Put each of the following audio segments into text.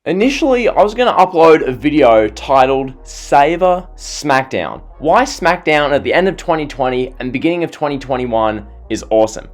Initially, I was going to upload a video titled Savor SmackDown. Why SmackDown at the end of 2020 and beginning of 2021 is awesome.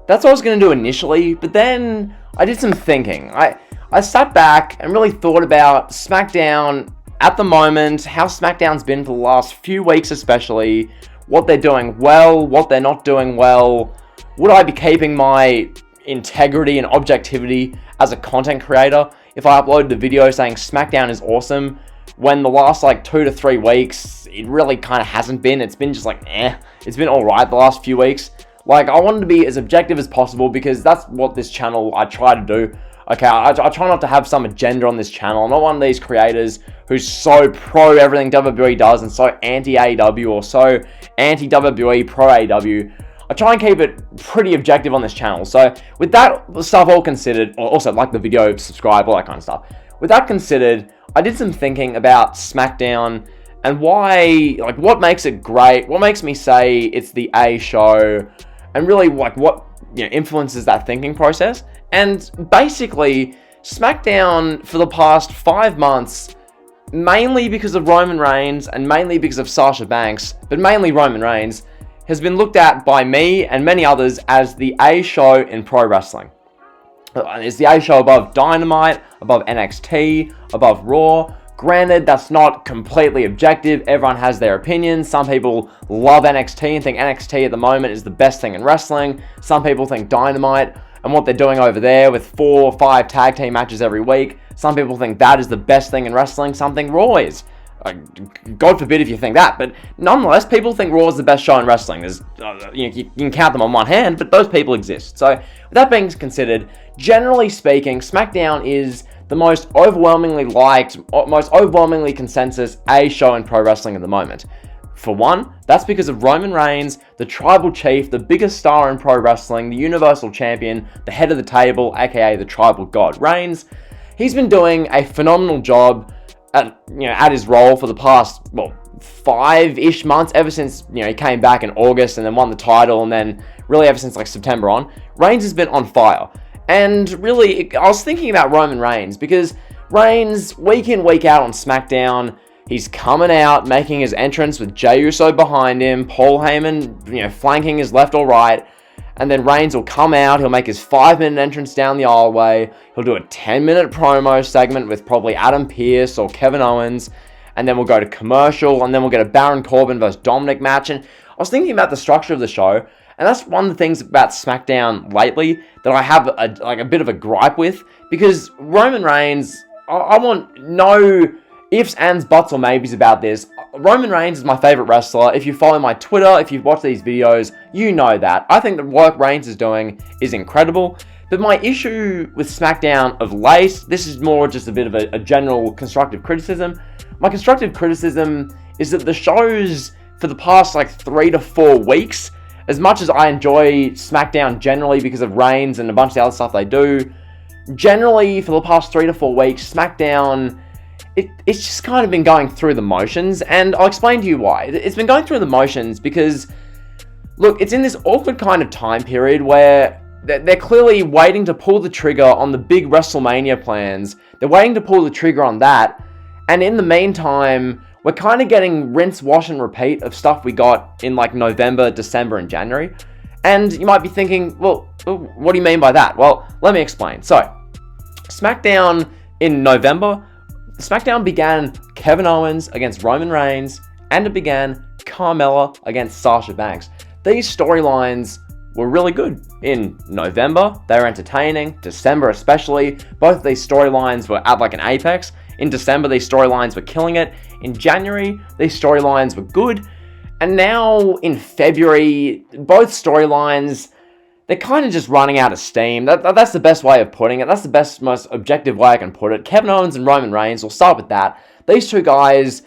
That's what I was going to do initially, but then I did some thinking. I sat back and really thought about SmackDown at the moment, how SmackDown's been for the last few weeks especially, what they're doing well, what they're not doing well. Would I be keeping my integrity and objectivity as a content creator if I uploaded a video saying SmackDown is awesome, when the last 2 to 3 weeks, it really kind of hasn't been. It's been just it's been alright the last few weeks. I wanted to be as objective as possible because that's what this channel, I try to do. Okay, I try not to have some agenda on this channel. I'm not one of these creators who's so pro everything WWE does and so anti-AEW or so anti-WWE, pro-AEW. I try and keep it pretty objective on this channel. So with that stuff all considered, or also like the video, subscribe, all that kind of stuff. With that considered, I did some thinking about SmackDown and why, what makes it great, what makes me say it's the A show, and really what influences that thinking process. And basically, SmackDown for the past 5 months, mainly because of Roman Reigns and mainly because of Sasha Banks, but mainly Roman Reigns, has been looked at by me and many others as the A show in pro wrestling. It's the A show above Dynamite, above NXT, above Raw. Granted, that's not completely objective. Everyone has their opinions. Some people love NXT and think NXT at the moment is the best thing in wrestling. Some people think Dynamite and what they're doing over there with 4 or 5 tag team matches every week. Some people think that is the best thing in wrestling. Some think Raw is. God forbid if you think that, but nonetheless, people think Raw is the best show in wrestling. There's, you can count them on one hand, but those people exist. So, with that being considered, generally speaking, SmackDown is the most overwhelmingly liked, most overwhelmingly consensus A show in pro wrestling at the moment. For one, that's because of Roman Reigns, the tribal chief, the biggest star in pro wrestling, the universal champion, the head of the table, aka the tribal god Reigns. He's been doing a phenomenal job at his role for the past 5-ish months, ever since he came back in August and then won the title, and then really ever since September on, Reigns has been on fire. And really, I was thinking about Roman Reigns because Reigns, week in, week out on SmackDown, he's coming out, making his entrance with Jey Uso behind him, Paul Heyman, flanking his left or right. And then Reigns will come out, he'll make his 5-minute entrance down the aisleway, he'll do a 10-minute promo segment with probably Adam Pearce or Kevin Owens, and then we'll go to commercial, and then we'll get a Baron Corbin versus Dominic match. And I was thinking about the structure of the show, and that's one of the things about SmackDown lately that I have a bit of a gripe with, because Roman Reigns, I want no ifs, ands, buts, or maybes about this. Roman Reigns is my favorite wrestler. If you follow my Twitter, if you've watched these videos, you know that. I think the work Reigns is doing is incredible. But my issue with SmackDown of late, this is more just a bit of a general constructive criticism. My constructive criticism is that the shows for the past 3 to 4 weeks, as much as I enjoy SmackDown generally because of Reigns and a bunch of the other stuff they do, generally for the past 3 to 4 weeks, SmackDown, it's just kind of been going through the motions, and I'll explain to you why. It's been going through the motions because, look, it's in this awkward kind of time period where they're clearly waiting to pull the trigger on the big WrestleMania plans. They're waiting to pull the trigger on that, and in the meantime, we're kind of getting rinse, wash, and repeat of stuff we got in November, December, and January. And you might be thinking, well, what do you mean by that? Well, let me explain. So, SmackDown in November, SmackDown began Kevin Owens against Roman Reigns, and it began Carmella against Sasha Banks. These storylines were really good. In November, they were entertaining. December especially, both of these storylines were at an apex. In December, these storylines were killing it. In January, these storylines were good. And now in February, both storylines, they're kind of just running out of steam. That's the best way of putting it. That's the best, most objective way I can put it. Kevin Owens and Roman Reigns, we'll start with that. These two guys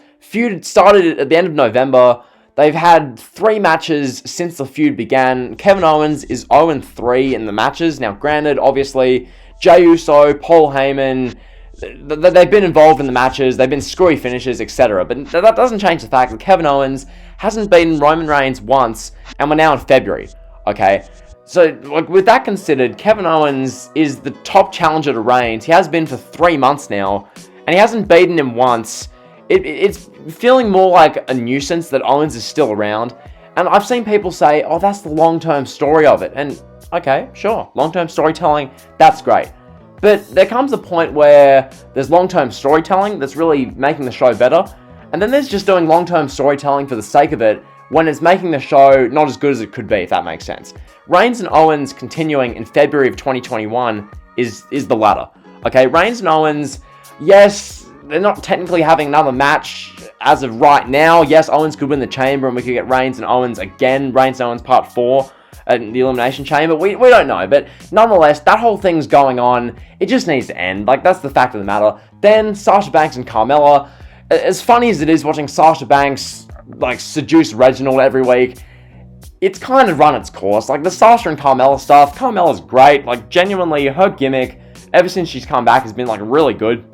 started at the end of November. They've had 3 matches since the feud began. Kevin Owens is 0-3 in the matches. Now, granted, obviously, Jey Uso, Paul Heyman, they've been involved in the matches. They've been screwy finishes, etc. But that doesn't change the fact that Kevin Owens hasn't beaten Roman Reigns once, and we're now in February. Okay? So, like, with that considered, Kevin Owens is the top challenger to Reigns. He has been for 3 months now, and he hasn't beaten him once. It's feeling more like a nuisance that Owens is still around. And I've seen people say, oh, that's the long-term story of it. And, okay, sure, long-term storytelling, that's great. But there comes a point where there's long-term storytelling that's really making the show better, and then there's just doing long-term storytelling for the sake of it when it's making the show not as good as it could be, if that makes sense. Reigns and Owens continuing in February of 2021 is the latter. Okay, Reigns and Owens, yes, they're not technically having another match as of right now. Yes, Owens could win the Chamber and we could get Reigns and Owens again, Reigns and Owens Part 4 at the Elimination Chamber. We don't know, but nonetheless, that whole thing's going on. It just needs to end. Like, that's the fact of the matter. Then, Sasha Banks and Carmella. As funny as it is watching Sasha Banks, like, seduce Reginald every week, it's kind of run its course. Like, the Sasha and Carmella stuff, Carmella's great. Like, genuinely, her gimmick, ever since she's come back, has been, like, really good.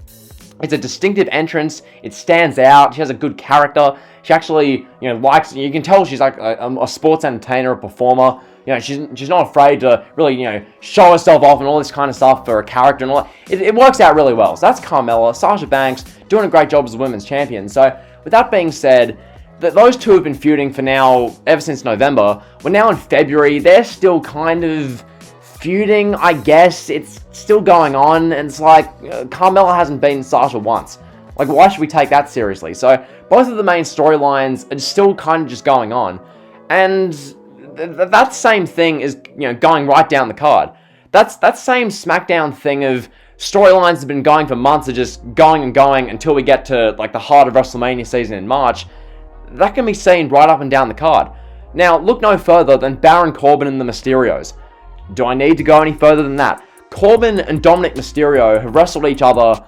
It's a distinctive entrance. It stands out. She has a good character. She actually, likes, you can tell she's like a sports entertainer, a performer. She's not afraid to really, show herself off and all this kind of stuff for a character and all that. It works out really well. So that's Carmella. Sasha Banks doing a great job as a women's champion. So with that being said, those two have been feuding for now, ever since November. We're now in February. They're still kind of feuding, I guess. It's still going on, and it's like, Carmella hasn't beaten Sasha once. Like, why should we take that seriously? So, both of the main storylines are still kind of just going on, and that same thing is, going right down the card. That same SmackDown thing of storylines have been going for months, are just going and going until we get to, like, the heart of WrestleMania season in March. That can be seen right up and down the card. Now, look no further than Baron Corbin and the Mysterios. Do I need to go any further than that? Corbin and Dominic Mysterio have wrestled each other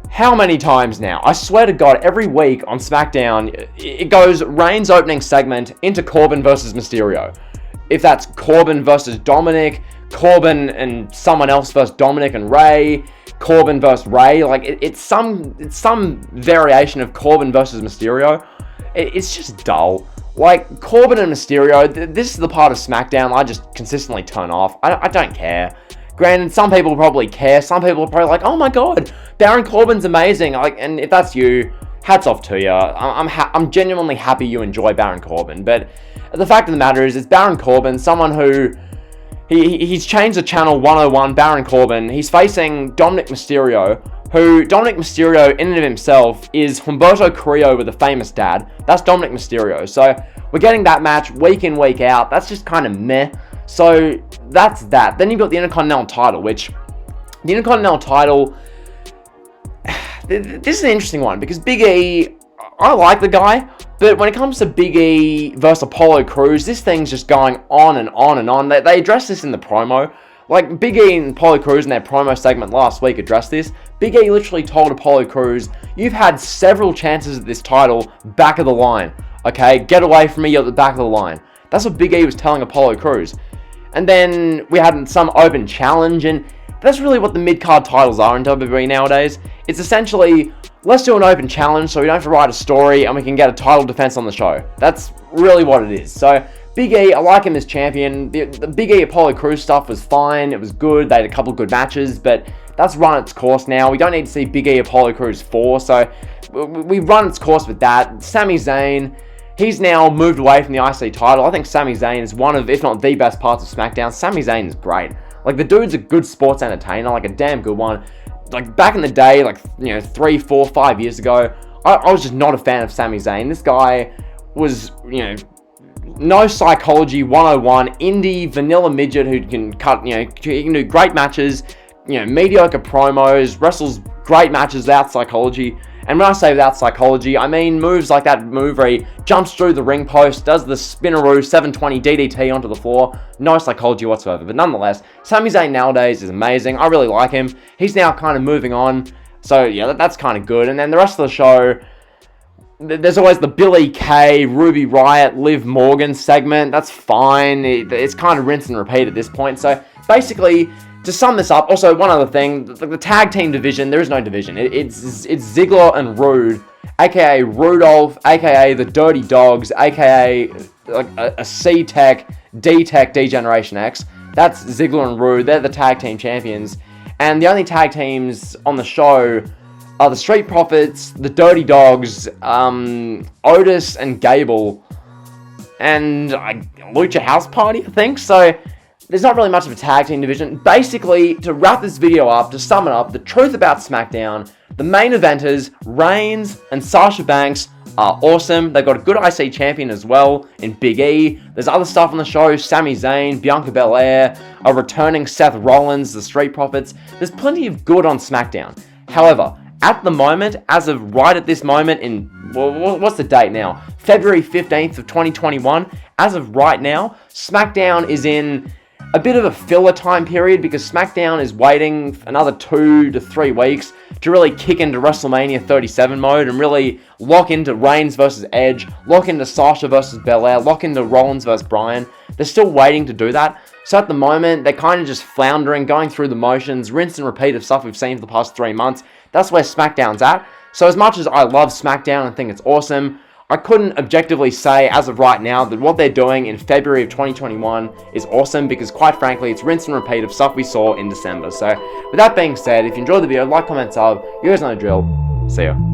how many times now? I swear to God, every week on SmackDown, it goes Reigns' opening segment into Corbin versus Mysterio. If that's Corbin versus Dominic, Corbin and someone else versus Dominic and Ray, Corbin versus Ray, like it's some variation of Corbin versus Mysterio. It's just dull. Like, Corbin and Mysterio, this is the part of SmackDown I just consistently turn off. I don't care. Granted, some people probably care. Some people are probably like, oh my god, Baron Corbin's amazing. Like, and if that's you, hats off to you. I'm genuinely happy you enjoy Baron Corbin. But the fact of the matter is, it's Baron Corbin, someone who... He's changed the channel 101, Baron Corbin. He's facing Dominic Mysterio, who Dominic Mysterio in and of himself is Humberto Carrillo with a famous dad. That's Dominic Mysterio. So we're getting that match week in, week out. That's just kind of meh. So that's that. Then you've got the Intercontinental title, which the Intercontinental title, this is an interesting one because Big E, I like the guy, but when it comes to Big E versus Apollo Crews, this thing's just going on and on and on. They addressed this in the promo. Like, Big E and Apollo Crews in their promo segment last week addressed this. Big E literally told Apollo Crews, you've had several chances at this title back of the line. Okay, get away from me, you're at the back of the line. That's what Big E was telling Apollo Crews. And then we had some open challenge, and that's really what the mid-card titles are in WWE nowadays. It's essentially, let's do an open challenge so we don't have to write a story and we can get a title defense on the show. That's really what it is. So, Big E, I like him as champion. The Big E Apollo Crews stuff was fine. It was good. They had a couple of good matches, but that's run its course now. We don't need to see Big E Apollo Crews 4, so we've run its course with that. Sami Zayn, he's now moved away from the IC title. I think Sami Zayn is one of, if not the best parts of SmackDown. Sami Zayn is great. Like, the dude's a good sports entertainer, like a damn good one. Like, back in the day, like, 3, 4, 5 years ago, I was just not a fan of Sami Zayn. This guy was, no psychology 101, indie, vanilla midget who can cut, he can do great matches, mediocre promos, wrestles great matches without psychology. And when I say without psychology, I mean moves like that move where he jumps through the ring post, does the spinneroo 720 DDT onto the floor. No psychology whatsoever. But nonetheless, Sami Zayn nowadays is amazing. I really like him. He's now kind of moving on. So yeah, that's kind of good. And then the rest of the show, there's always the Billy Kay, Ruby Riott, Liv Morgan segment. That's fine. It's kind of rinse and repeat at this point. So basically, to sum this up, also one other thing, the tag team division, there is no division. It's Ziggler and Rude aka Rudolph, aka the Dirty Dogs, aka like a C-Tech, D-Tech, D-Generation X. That's Ziggler and Rude. They're the tag team champions. And the only tag teams on the show are the Street Profits, the Dirty Dogs, Otis and Gable, and Lucha House Party, I think. So there's not really much of a tag team division. Basically, to wrap this video up, to sum it up, the truth about SmackDown, the main eventers, Reigns and Sasha Banks, are awesome. They've got a good IC champion as well in Big E. There's other stuff on the show, Sami Zayn, Bianca Belair, a returning Seth Rollins, the Street Profits. There's plenty of good on SmackDown. However, at the moment, as of right at this moment in, well, what's the date now? February 15th of 2021. As of right now, SmackDown is in a bit of a filler time period because SmackDown is waiting another 2 to 3 weeks to really kick into WrestleMania 37 mode and really lock into Reigns versus Edge, lock into Sasha versus Belair, lock into Rollins versus Bryan. They're still waiting to do that. So at the moment, they're kind of just floundering, going through the motions, rinse and repeat of stuff we've seen for the past 3 months. That's where SmackDown's at. So as much as I love SmackDown and think it's awesome, I couldn't objectively say as of right now that what they're doing in February of 2021 is awesome because quite frankly, it's rinse and repeat of stuff we saw in December. So with that being said, if you enjoyed the video, like, comment, sub. You guys know the drill. See ya.